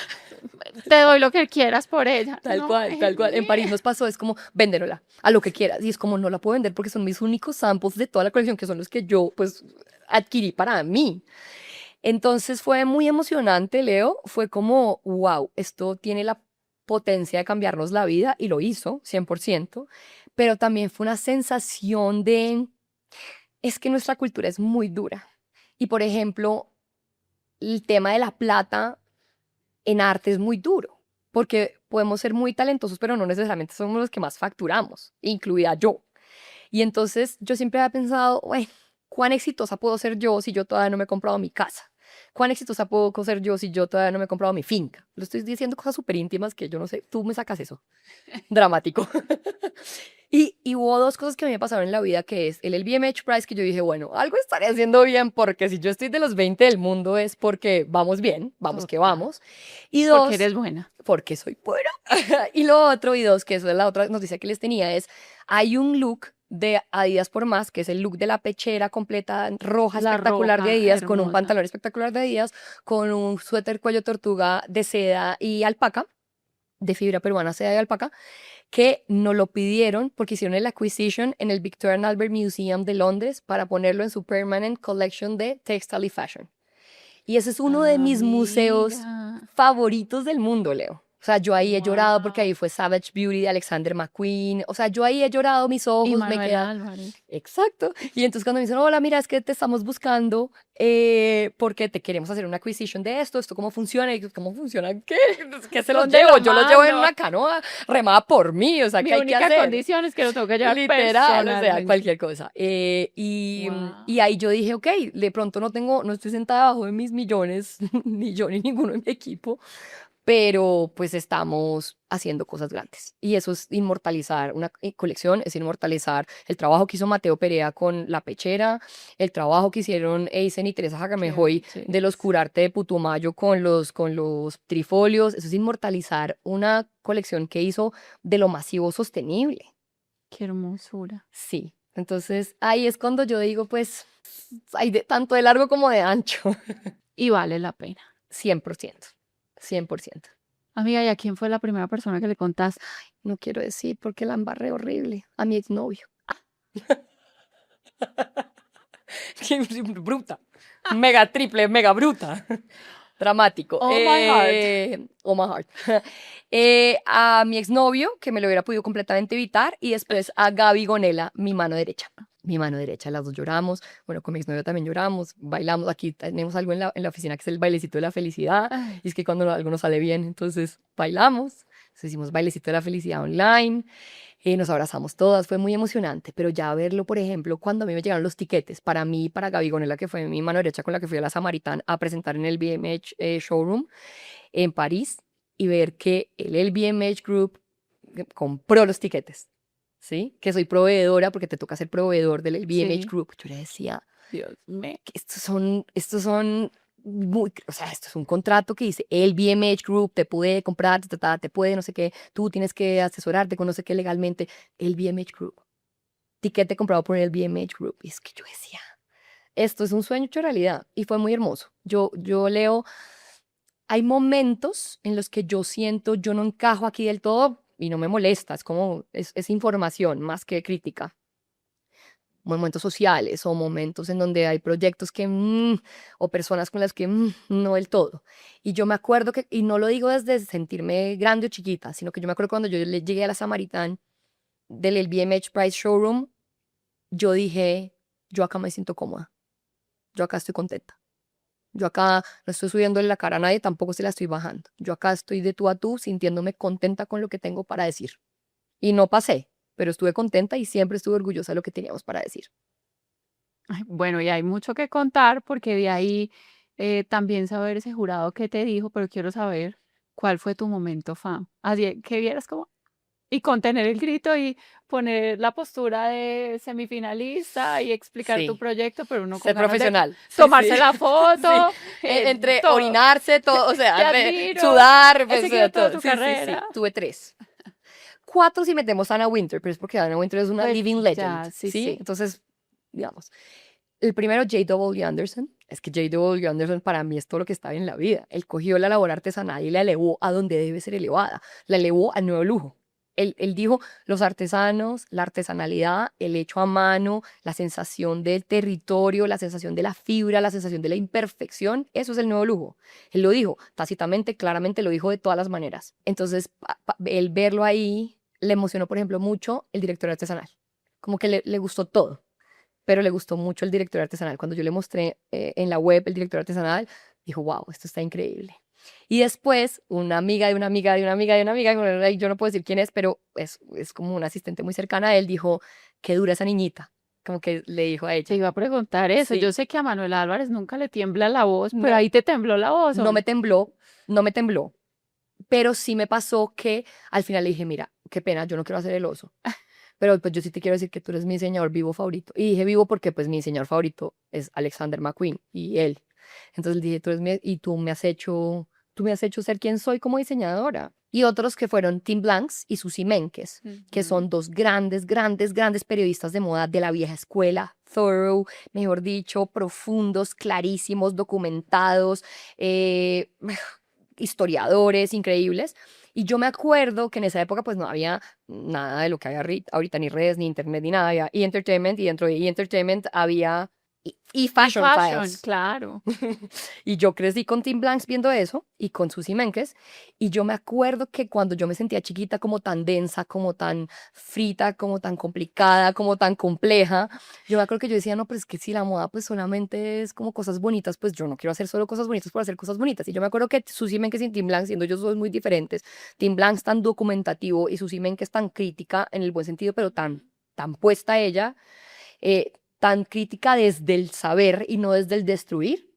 Te doy lo que quieras por ella. Tal No, cual, tal cual. En París nos pasó, es como, vénderola, a lo que quieras. Y es como, no la puedo vender porque son mis únicos samples de toda la colección, que son los que yo, pues, adquirí para mí. Entonces fue muy emocionante, Leo. Fue como, wow, esto tiene la potencia de cambiarnos la vida y lo hizo, 100%. Pero también fue una sensación de, es que nuestra cultura es muy dura. Y por ejemplo, el tema de la plata en arte es muy duro, porque podemos ser muy talentosos, pero no necesariamente somos los que más facturamos, incluida yo. Y entonces yo siempre había pensado, bueno, ¿cuán exitosa puedo ser yo si yo todavía no me he comprado mi casa? ¿Cuán exitosa puedo ser yo si yo todavía no me he comprado mi finca? Lo estoy diciendo cosas súper íntimas que yo no sé, tú me sacas eso. Dramático. Y hubo dos cosas que a mí me pasaron en la vida, que es el LVMH Prize, que yo dije, bueno, algo estaré haciendo bien, porque si yo estoy de los 20 del mundo es porque vamos bien, vamos que total, vamos. Y porque dos, eres buena. porque soy buena. Y lo otro, y dos, que eso es la otra noticia que les tenía, es, hay un look de Adidas por Más, que es el look de la pechera completa roja La espectacular de roja, Adidas, con un hermosa. pantalón espectacular de Adidas, con un suéter cuello tortuga de seda y alpaca, de fibra peruana, seda y alpaca, que nos lo pidieron porque hicieron el acquisition en el Victoria and Albert Museum de Londres para ponerlo en su permanent collection de textile y fashion. Y ese es uno de mis museos Amiga, favoritos del mundo, Leo. O sea, yo ahí he llorado porque wow. ahí fue Savage Beauty de Alexander McQueen. O sea, yo ahí he llorado, mis Y ojos me Manuela quedan. Álvarez. Exacto. Y entonces cuando me dicen, hola, mira, es que te estamos buscando porque te queremos hacer una acquisition de esto cómo funciona. Y yo, ¿cómo funciona? ¿Qué? ¿Qué se los ¿Dónde llevo? lo Yo los llevo en mando? una canoa remada por mí. O sea, Mi ¿qué hay que única hacer? condición es que lo tengo que llevar Literal, o sea, personalmente. cualquier cosa. Y Wow. ahí yo dije, ok, de pronto no estoy sentada debajo de mis millones, ni yo ni ninguno de mi equipo, pero pues estamos haciendo cosas grandes. Y eso es inmortalizar una colección, es inmortalizar el trabajo que hizo Mateo Perea con La Pechera, el trabajo que hicieron Eisen y Teresa Qué Jagamejoy de los belleza. Curarte de Putumayo con los trifolios. Eso es inmortalizar una colección que hizo de lo masivo sostenible. Qué hermosura. Sí. Entonces ahí es cuando yo digo, pues, hay de, tanto de largo como de ancho. Y vale la pena. 100%. 100%. Amiga, ¿y a quién fue la primera persona que le contaste? No quiero decir porque la embarré horrible. A mi exnovio. Bruta. Mega triple, mega bruta. Dramático. Oh my heart. Oh my heart. A mi exnovio, que me lo hubiera podido completamente evitar, y después a Gaby Gonela, mi mano derecha. Mi mano derecha, las dos lloramos. Bueno, con mi exnovio también lloramos, bailamos. Aquí tenemos algo en la oficina que es el bailecito de la felicidad. Ay, Y es que cuando algo nos sale bien, entonces bailamos. Entonces hicimos bailecito de la felicidad online. Nos abrazamos todas, fue muy emocionante, pero ya verlo, por ejemplo, cuando a mí me llegaron los tiquetes, para mí, para Gaby Gonela, que fue mi mano derecha con la que fui a la Samaritán a presentar en el BMH Showroom en París, y ver que el LVMH Group compró los tiquetes, ¿sí? Que soy proveedora, porque te toca ser proveedor del LVMH sí, Group. Yo le decía, Dios mío. que estos son o sea, esto es un contrato que dice el BMH Group te puede comprar, te puede no sé qué, tú tienes que asesorarte con no sé qué legalmente, el BMH Group, tiquete comprado por el BMH Group. Y es que yo decía, esto es un sueño hecho realidad, y fue muy hermoso. Yo leo, hay momentos en los que yo siento, yo no encajo aquí del todo y no me molesta, es como, es información más que crítica, momentos sociales o momentos en donde hay proyectos que, o personas con las que no del todo. Y yo me acuerdo que, y no lo digo desde sentirme grande o chiquita, sino que yo me acuerdo cuando yo le llegué a la Samaritán del LVMH Price Showroom, yo dije, yo acá me siento cómoda, yo acá estoy contenta. Yo acá no estoy subiéndole la cara a nadie, tampoco se la estoy bajando. Yo acá estoy de tú a tú, sintiéndome contenta con lo que tengo para decir. Y no pasé, pero estuve contenta y siempre estuve orgullosa de lo que teníamos para decir. Ay, bueno, y hay mucho que contar porque de ahí también saber ese jurado que te dijo, pero quiero saber cuál fue tu momento fan. Así que vieras como, y contener el grito y poner la postura de semifinalista y explicar tu Sí. proyecto, pero uno con Ser ganas de profesional. Sí, tomarse sí. la Sí. foto, Entre todo. orinarse, todo, o Te sea, admiro, sudar, he pues, o seguido sea, toda todo. tu Sí, sí, sí. carrera. Tuve 3. 4 si metemos a Anna Winter, pero es porque Anna Winter es una Pues living legend, ya, sí, ¿sí? sí. Entonces, digamos, el primero, J.W. Anderson. Es que J.W. Anderson para mí es todo lo que está bien en la vida. Él cogió la labor artesanal y la elevó a donde debe ser elevada. La elevó al nuevo lujo. Él dijo, los artesanos, la artesanalidad, el hecho a mano, la sensación del territorio, la sensación de la fibra, la sensación de la imperfección, eso es el nuevo lujo. Él lo dijo tácitamente, claramente lo dijo de todas las maneras. Entonces, el verlo ahí le emocionó, por ejemplo, mucho el director artesanal. Como que le gustó todo, pero le gustó mucho el director artesanal. Cuando yo le mostré en la web el director artesanal, dijo, wow, esto está increíble. Y después, una amiga de una amiga de una amiga de una amiga, bueno, yo no puedo decir quién es, pero es como una asistente muy cercana a él, dijo, qué dura esa niñita. Como que le dijo a Te ella. iba a preguntar eso. Sí, Yo sé que a Manuel Álvarez nunca le tiembla la voz, pero no, ahí te tembló la voz, ¿o no no? me tembló, no me tembló, pero sí me pasó que al final le dije, mira, qué pena, yo no quiero hacer el oso, pero pues yo sí te quiero decir que tú eres mi diseñador vivo favorito. Y dije vivo porque pues mi diseñador favorito es Alexander McQueen y él. Entonces le dije, y tú me has hecho ser quien soy como diseñadora. Y otros que fueron Tim Blanks y Susie Menkes, que Ujú. son dos grandes, grandes, grandes periodistas de moda de la vieja escuela, thorough, mejor dicho, profundos, clarísimos, documentados, eh, historiadores increíbles. Y yo me acuerdo que en esa época pues no había nada de lo que hay ahorita, ni redes, ni internet, ni nada. Había E! Entertainment, y dentro de E! Entertainment había Y Fashion fashion, Files. claro. Y yo crecí con Tim Blanks viendo eso y con Susie Menkes. Y yo me acuerdo que cuando yo me sentía chiquita, como tan densa, como tan frita, como tan complicada, como tan compleja, yo me acuerdo que yo decía, no, pero es que si la moda pues solamente es como cosas bonitas, pues yo no quiero hacer solo cosas bonitas por hacer cosas bonitas. Y yo me acuerdo que Susie Menkes y Tim Blanks, siendo ellos dos muy diferentes, Tim Blanks tan documentativo y Susie Menkes tan crítica en el buen sentido, pero tan puesta ella, tan crítica desde el saber y no desde el destruir.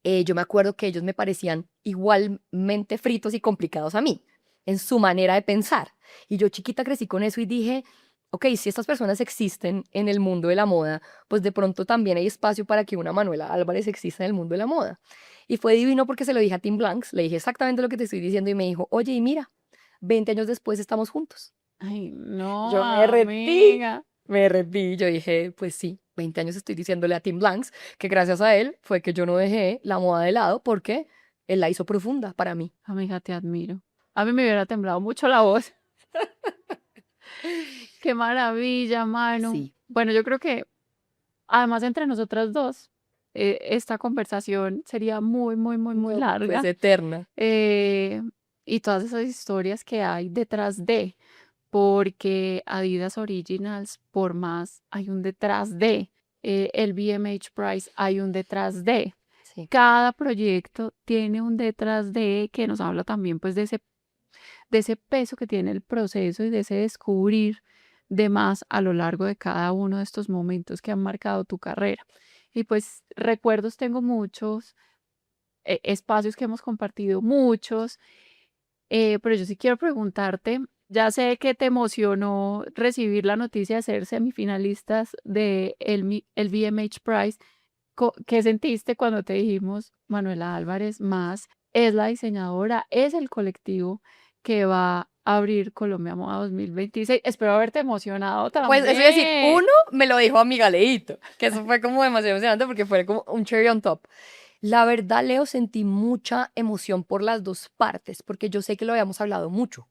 Yo me acuerdo que ellos me parecían igualmente fritos y complicados a mí, en su manera de pensar. Y yo chiquita crecí con eso y dije, ok, si estas personas existen en el mundo de la moda, pues de pronto también hay espacio para que una Manuela Álvarez exista en el mundo de la moda. Y fue divino porque se lo dije a Tim Blanks, le dije exactamente lo que te estoy diciendo y me dijo, oye, y mira, 20 años después estamos juntos. Ay, no, Yo amiga. me derretí, yo dije, pues sí, 20 años estoy diciéndole a Tim Blanks que gracias a él fue que yo no dejé la moda de lado porque él la hizo profunda para mí. Amiga, te admiro. A mí me hubiera temblado mucho la voz. Qué maravilla, Manu. Sí, Bueno, yo creo que además entre nosotras dos, esta conversación sería muy, muy, muy, muy No, pues larga. eterna. eh, y todas esas historias que hay detrás de, porque Adidas Originals, por más, hay un detrás de, el BMH Prize, hay un detrás de. Sí. Cada proyecto tiene un detrás de que nos habla también pues de ese peso que tiene el proceso y de ese descubrir de más a lo largo de cada uno de estos momentos que han marcado tu carrera. Y pues recuerdos tengo muchos, espacios que hemos compartido muchos, pero yo sí quiero preguntarte, ya sé que te emocionó recibir la noticia de ser semifinalistas de el BMH Prize. ¿Qué sentiste cuando te dijimos Manuela Álvarez más es la diseñadora, es el colectivo que va a abrir Colombia Moda 2026? Espero haberte emocionado Pues eso iba a decir, también. uno me lo dijo amiga Leito, que eso fue como demasiado emocionante porque fue como un cherry on top. La verdad, Leo, sentí mucha emoción por las dos partes, porque yo sé que lo habíamos hablado mucho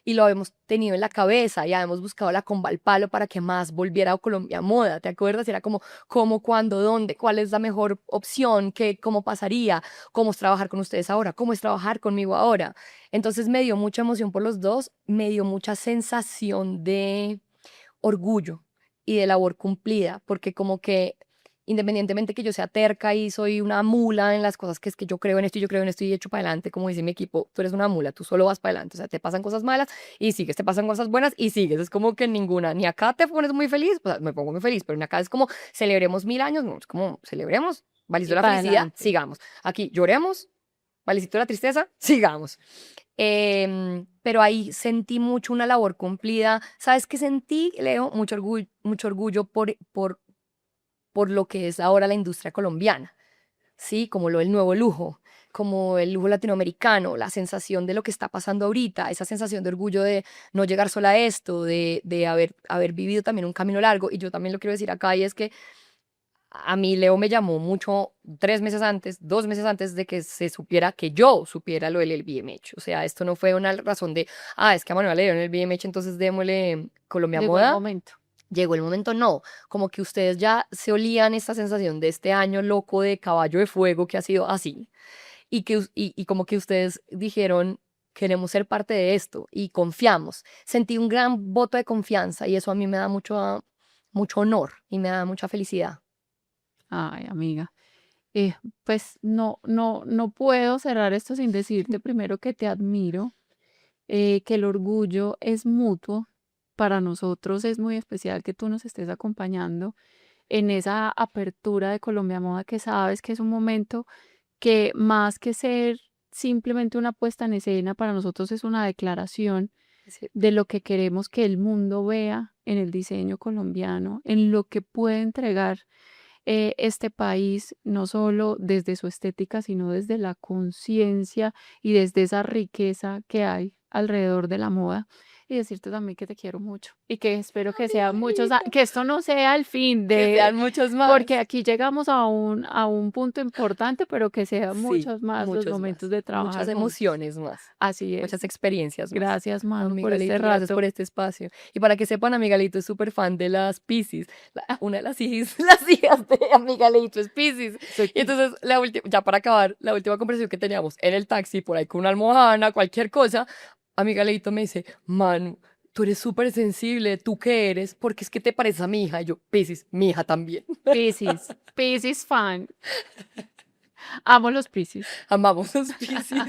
y lo habíamos tenido en la cabeza y habíamos buscado la comba al palo para que más volviera a Colombia Moda, ¿te acuerdas? Era como cómo, cuándo, dónde, cuál es la mejor opción, qué, cómo pasaría, cómo es trabajar con ustedes ahora, cómo es trabajar conmigo ahora. Entonces me dio mucha emoción por los dos, me dio mucha sensación de orgullo y de labor cumplida, porque como que independientemente que yo sea terca y soy una mula en las cosas que es que yo creo en esto y yo creo en esto y echo para adelante, como dice mi equipo, tú eres una mula, tú solo vas para adelante, o sea, te pasan cosas malas y sigues, te pasan cosas buenas y sigues, es como que ninguna, ni acá te pones muy feliz, pues me pongo muy feliz, pero en acá es como celebremos 1000 años, no, es como celebremos, Y valicito la para felicidad, adelante. sigamos, aquí lloremos, valicito la tristeza, sigamos. Pero ahí sentí mucho una labor cumplida. ¿Sabes qué sentí, Leo? Mucho orgullo por lo que es ahora la industria colombiana, ¿sí? Como lo del nuevo lujo, como el lujo latinoamericano, la sensación de lo que está pasando ahorita, esa sensación de orgullo de no llegar sola a esto, de haber vivido también un camino largo. Y yo también lo quiero decir acá, y es que a mí Leo me llamó mucho 3 meses antes, 2 meses antes de que se supiera que yo supiera lo del BMH. O sea, esto no fue una razón de, es que a Manuel le dieron el BMH, entonces démosle Colombia Llegó el Moda. momento. Llegó el momento, no, como que ustedes ya se olían esta sensación de este año loco de caballo de fuego que ha sido así, y como que ustedes dijeron, queremos ser parte de esto y confiamos. Sentí un gran voto de confianza y eso a mí me da mucho honor y me da mucha felicidad. Ay, amiga. Eh, pues no puedo cerrar esto sin decirte primero que te admiro, que el orgullo es mutuo. Para nosotros es muy especial que tú nos estés acompañando en esa apertura de Colombia Moda, que sabes que es un momento que más que ser simplemente una puesta en escena, para nosotros es una declaración Sí. de lo que queremos que el mundo vea en el diseño colombiano, en lo que puede entregar, este país, no solo desde su estética, sino desde la conciencia y desde esa riqueza que hay alrededor de la moda. Y decirte también que te quiero mucho y que espero que sean muchos, Amiguita, que esto no sea el fin que de, sean muchos más. porque aquí llegamos a un punto importante, pero que sean Sí, muchos más los muchos momentos más. de Muchas trabajar juntos. emociones más. Así Muchas es. experiencias más. Gracias, Manu, por Amiga este Leito, gracias rato. por este espacio. Y para que sepan, Amiga Leito es súper fan de las Piscis. Una de las hijas, las hijas de Amiga Leito es Piscis. Soy Y Pis. entonces, ya para acabar, la última conversación que teníamos en el taxi, por ahí con una almohadana, cualquier cosa, Amiga Leito me dice, Manu, tú eres súper sensible, ¿tú qué eres? Porque es que te pareces a mi hija. Y yo, Piscis, mi hija también. Piscis. Piscis fan. Amo los Piscis. Amamos los Piscis.